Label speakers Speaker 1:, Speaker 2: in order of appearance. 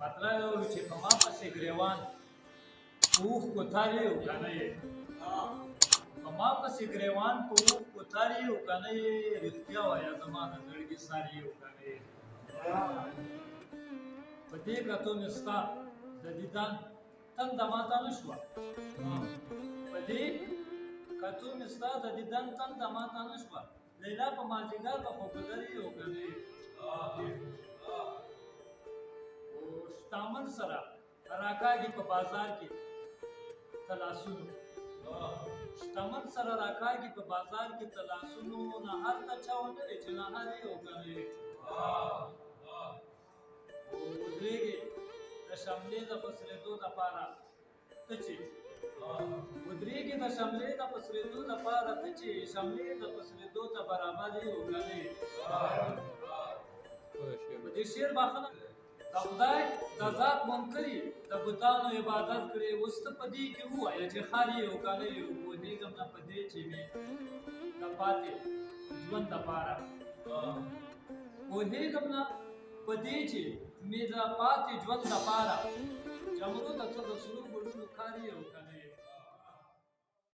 Speaker 1: مطلب یو چې په ما پسې ګریوان په اوښ کوتار یې او که نه یې په ما پسې ګریوان په اوښ کوتار یې او که نه یې رښتیا وایه زما د زړګي سر یې او که نه یې په دې کتو مې ستا د دیدن تنده ماته نه شوه په دې کتو مې ستا د دیدن تنده ماته نه شوه لیلا په مازدیګر به خو ګودر یې او که نه یې شتامن سره راکاږي په بازار کې تلاسونو شتمن سره راکاږي په بازار کې تلاسونو نه هر ته چا ونه دی چې نهار یې او که نه یې ودرېږې د شملې د پسرېدو دپاره ته چې ودرېږې د شملې د پسرېدو دپاره ته چې شملې د پسرېدو ته برابر یې او که نه یې په دې شعر بخښنه د خدای د ذات منکر یې د بتانو عبادت کړې اوس ته په دې کې ووایه چې خر یې او که نه یې پوهېږم نه په دې چې مې د پاتې ژوند دپاره پوهېږم نه په دې چې مې د پاتې ژوند دپاره جمرو د څه د سرو ګلونو کار یې او که نه یې